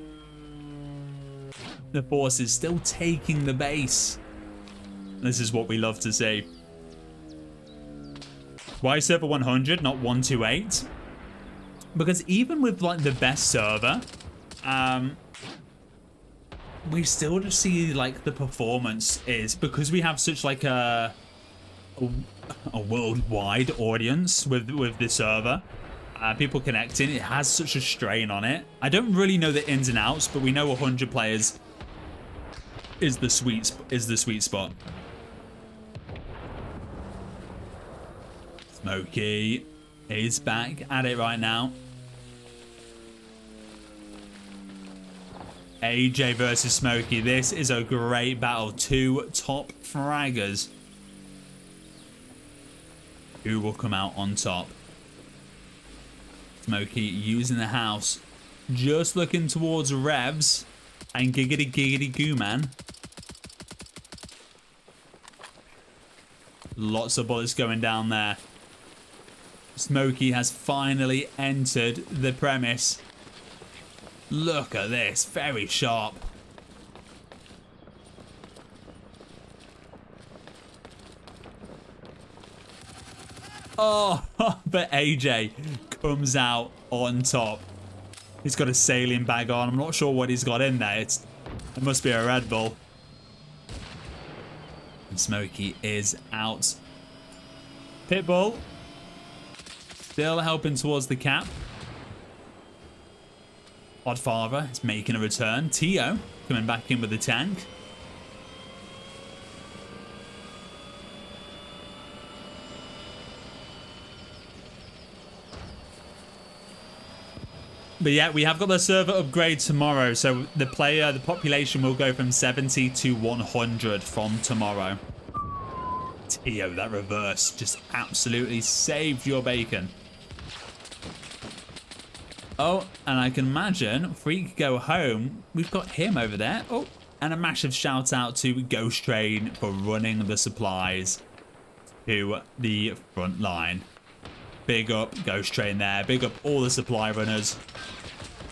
the forces. Still taking the base. This is what we love to see. Why server 100, not 128? Because even with like the best server, we still just see like the performance is because we have such like a worldwide audience with this server. People connecting, it has such a strain on it. I don't really know the ins and outs, but we know 100 players is the sweet spot. Smokey is back at it right now. AJ versus Smokey. This is a great battle. Two top fraggers. Who will come out on top? Smokey using the house. Just looking towards Revs and Giggity Giggity Goo Man. Lots of bullets going down there. Smokey has finally entered the premise. Look at this. Very sharp. Oh, but AJ comes out on top. He's got a saline bag on. I'm not sure what he's got in there. It must be a Red Bull. And Smokey is out. Pitbull still helping towards the cap. Oddfather is making a return. Tio coming back in with the tank. But yeah, we have got the server upgrade tomorrow, so the population will go from 70 to 100 from tomorrow. Tio, that reverse just absolutely saved your bacon. Oh, and I can imagine Freak go home. We've got him over there. Oh, and a massive shout out to Ghost Train for running the supplies to the front line. Big up Ghost Train there. Big up all the supply runners.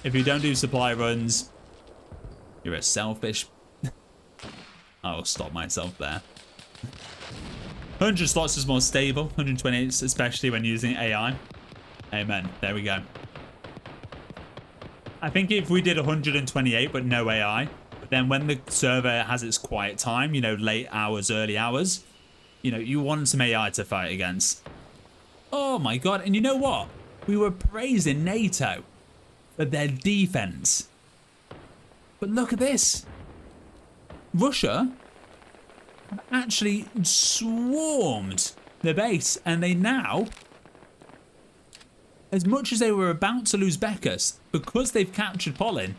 If you don't do supply runs, you're a selfish... I'll stop myself there. 100 slots is more stable. 128, especially when using AI. Amen. There we go. I think if we did 128 but no AI, then when the server has its quiet time, you know, late hours, early hours, you know, you want some AI to fight against. Oh my god. And you know what? We were praising NATO for their defense. But look at this. Russia have actually swarmed the base, and they now, as much as they were about to lose Beckus, because they've captured Polin,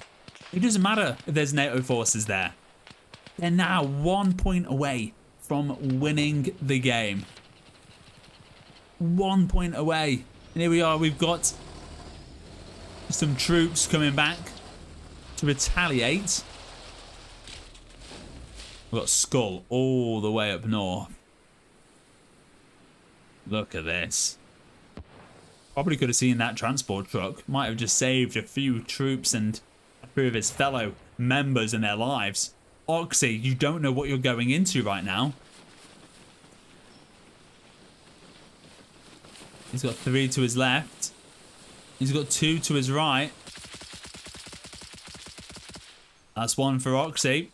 it doesn't matter if there's NATO forces there. They're now 1 point away from winning the game. 1 point away. And here we are, we've got some troops coming back to retaliate. We've got Skull all the way up north. Look at this. Probably could have seen that transport truck. Might have just saved a few troops and a few of his fellow members and their lives. Oxy, you don't know what you're going into right now. He's got 3 to his left. He's got 2 to his right. That's 1 for Oxy.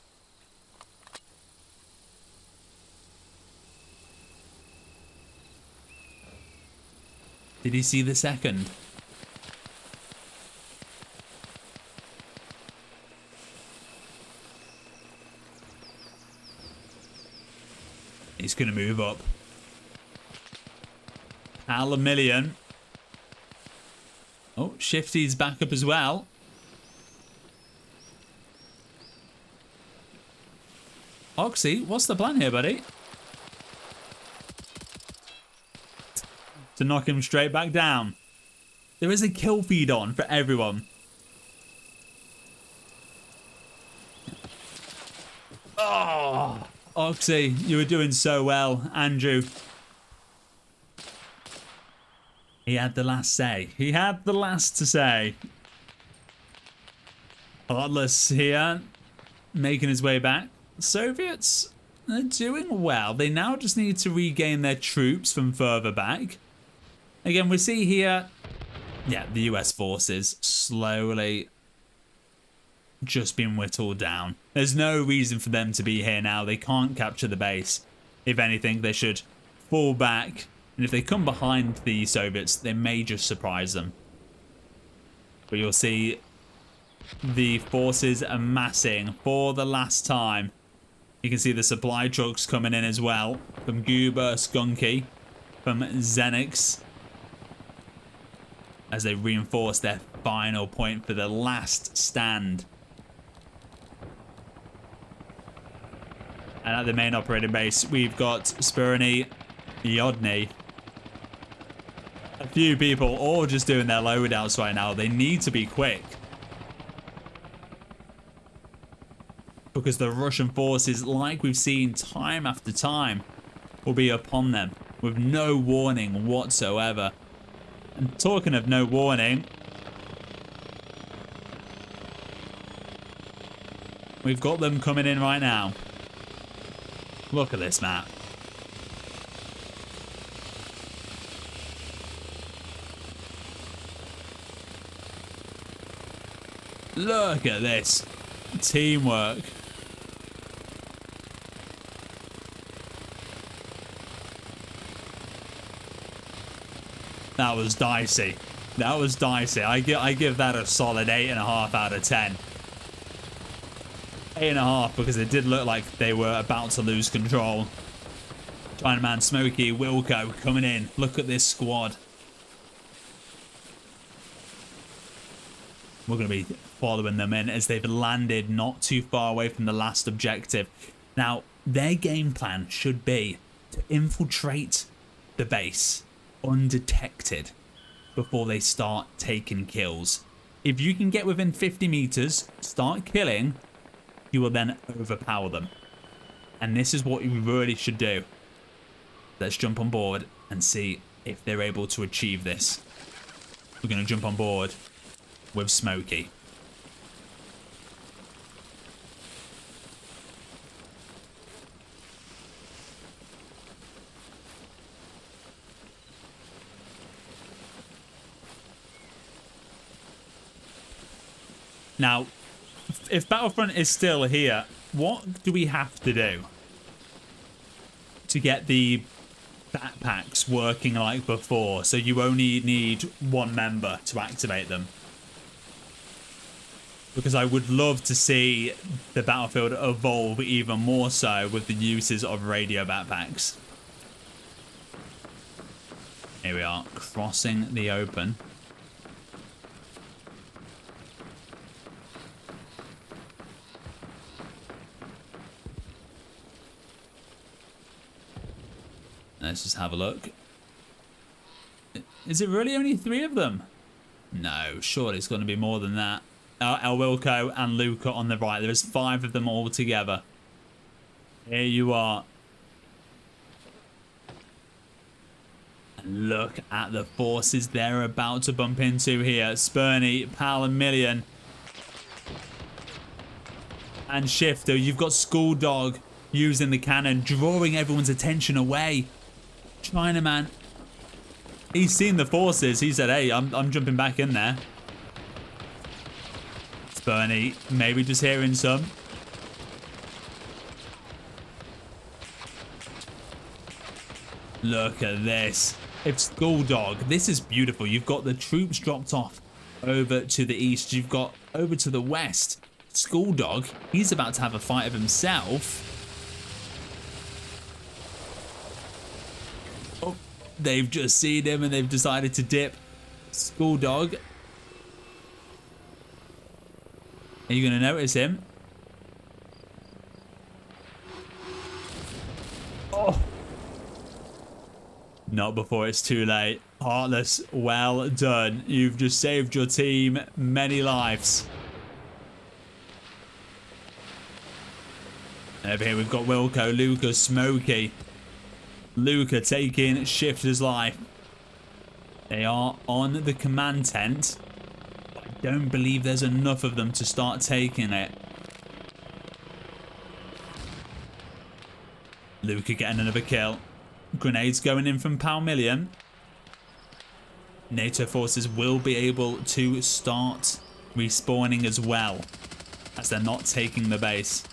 Did he see the second? He's going to move up. $1 Oh, Shifty's back up as well. Oxy, what's the plan here, buddy? To knock him straight back down. There is a kill feed on for everyone. Oh, Oxy, you were doing so well, Andrew. He had the last say. He had the last to say. Heartless here, making his way back. Soviets, they're doing well. They now just need to regain their troops from further back. Again, we see here, yeah, the US forces slowly just being whittled down. There's no reason for them to be here now. They can't capture the base. If anything, they should fall back. And if they come behind the Soviets, they may just surprise them. But you'll see the forces amassing for the last time. You can see the supply trucks coming in as well. From Guba, Skunky, from Zenix. As they reinforce their final point for the last stand. And at the main operating base, we've got Spurny, Yodny. A few people all just doing their loadouts right now. They need to be quick. Because the Russian forces, like we've seen time after time, will be upon them with no warning whatsoever. And talking of no warning, we've got them coming in right now. Look at this map. Look at this. Teamwork. That was dicey. That was dicey. I give that a solid 8.5 out of 10. 8.5 because it did look like they were about to lose control. Chinaman, Smokey, Wilco coming in. Look at this squad. We're going to be following them in as they've landed not too far away from the last objective. Now, their game plan should be to infiltrate the base undetected before they start taking kills. If you can get within 50 meters, start killing, you will then overpower them. And this is what you really should do. Let's jump on board and see if they're able to achieve this. We're going to jump on board with Smokey. Now, if Battlefront is still here, what do we have to do to get the backpacks working like before? So you only need one member to activate them. Because I would love to see the battlefield evolve even more so with the uses of radio backpacks. Here we are, crossing the open. Let's just have a look. Is it really only 3 of them? No, surely it's going to be more than that. El Wilco and Luca on the right. There's 5 of them all together. Here you are. And look at the forces they're about to bump into here. Spurny, Pal and Million. And Shifter. You've got Schooldog using the cannon, drawing everyone's attention away. Chinaman. He's seen the forces. He said, hey, I'm jumping back in there. Bernie, maybe just hearing some. Look at this. It's Schooldog. This is beautiful. You've got the troops dropped off over to the east. You've got over to the west. Schooldog, he's about to have a fight of himself. Oh, they've just seen him and they've decided to dip. Schooldog. Are you going to notice him? Oh. Not before it's too late. Heartless, well done. You've just saved your team many lives. Over here we've got Wilco, Luca, Smokey. Luca taking Shifter's life. They are on the command tent. Don't believe there's enough of them to start taking it. Luca getting another kill. Grenades going in from Pal Million. NATO forces will be able to start respawning as well, as they're not taking the base.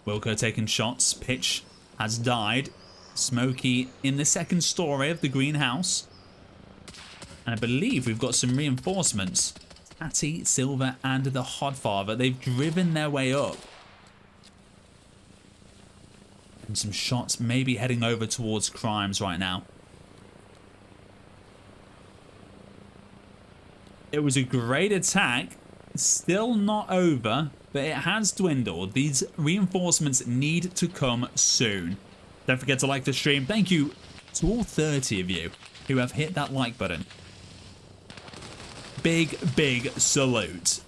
Wilco taking shots. Pitch has died. Smokey in the second story of the greenhouse. And I believe we've got some reinforcements. Tatty, Silver, and the Hodfather. They've driven their way up. And some shots maybe heading over towards Crimes right now. It was a great attack. Still not over, but it has dwindled. These reinforcements need to come soon. Don't forget to like the stream. Thank you to all 30 of you who have hit that like button. Big salute.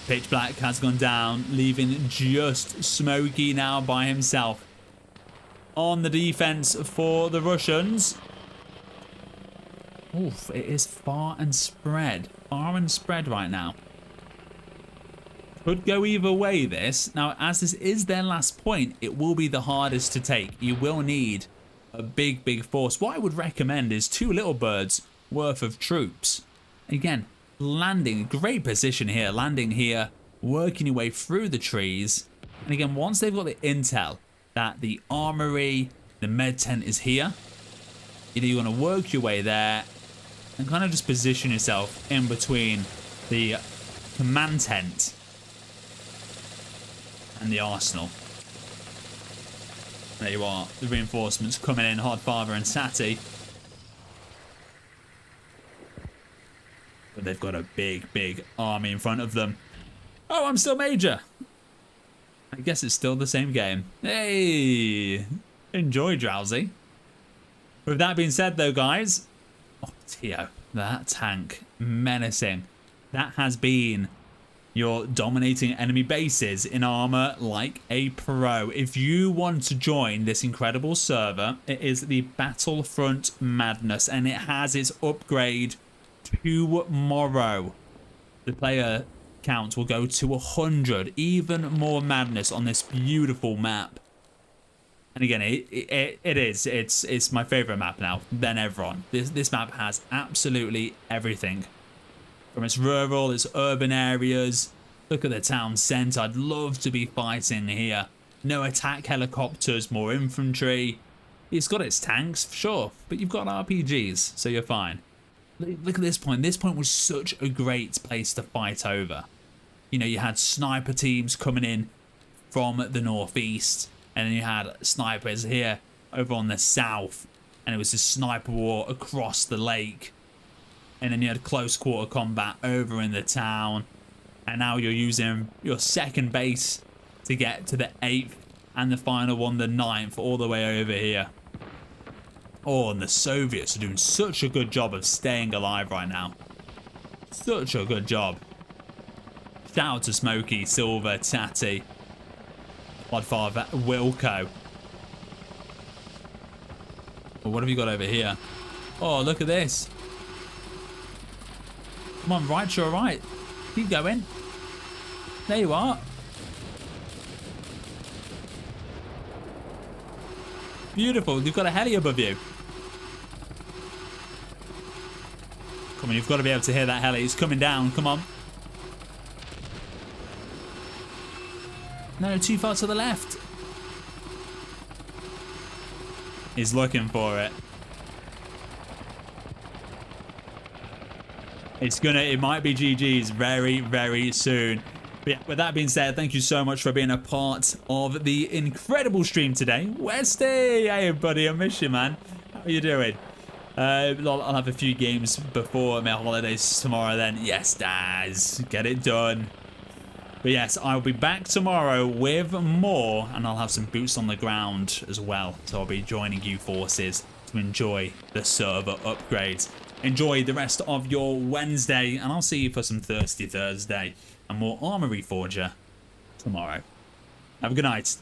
Pitch Black has gone down, leaving just Smokey now by himself. On the defense for the Russians. Oof, it is far and spread. Far and spread right now. Could go either way, this. Now, as this is their last point, it will be the hardest to take. You will need a big force. What I would recommend is 2 little birds worth of troops. Again, landing, great position here, landing here, working your way through the trees. And again, once they've got the intel that the armory, the med tent is here, you're going to work your way there and kind of just position yourself in between the command tent and the arsenal. There you are, the reinforcements coming in, Hodfather and Sati. But they've got a big army in front of them. Oh, I'm still Major. I guess it's still the same game. Hey, enjoy, Drowsy. With that being said, though, guys. Oh, Tio, that tank, menacing. That has been your dominating enemy bases in Arma like a pro. If you want to join this incredible server, it is the Battlefront Madness, and it has its upgrade tomorrow. The player count will go to 100, even more madness on this beautiful map. And again, it's my favorite map now than ever on. This map has absolutely everything from its rural, its urban areas. Look at the town centre. I'd love to be fighting here. No attack helicopters, more infantry. It's got its tanks, sure, but you've got RPGs, so you're fine. Look at this point. This point was such a great place to fight over. You know, you had sniper teams coming in from the northeast, and then you had snipers here over on the south, and it was a sniper war across the lake. And then you had close quarter combat over in the town, and now you're using your second base to get to the 8th and the final one, the 9th, all the way over here. Oh, and the Soviets are doing such a good job of staying alive right now. Such a good job. Shout out to Smokey, Silver, Tatty, Podfather, Wilco. Well, what have you got over here? Oh, look at this. Come on, right, you're right. Keep going. There you are. Beautiful. You've got a heli above you. Come on, you've got to be able to hear that heli. It's coming down. Come on. No, too far to the left. He's looking for it. It might be GG's very, very soon. But yeah, with that being said, thank you so much for being a part of the incredible stream today. Westy! Hey, buddy, I miss you, man. How are you doing? I'll have a few games before my holidays tomorrow then. Yes, Daz. Get it done. But yes, I'll be back tomorrow with more, and I'll have some boots on the ground as well. So I'll be joining you forces to enjoy the server upgrades. Enjoy the rest of your Wednesday, and I'll see you for some Thirsty Thursday and more Arma Reforger tomorrow. Have a good night.